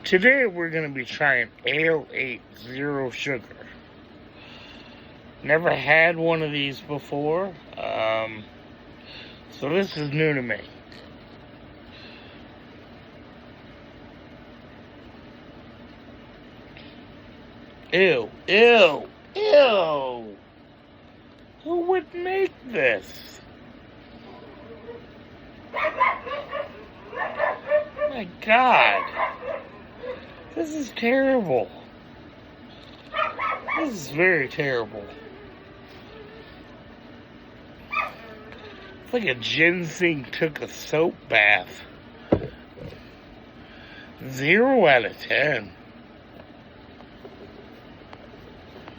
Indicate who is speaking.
Speaker 1: Today we're going to be trying Ale 8 Zero Sugar. Never had one of these before, so this is new to me. Ew, ew, ew! Who would make this? My God! This is terrible. This is very terrible. It's like a ginseng took a soap bath. 0 out of 10.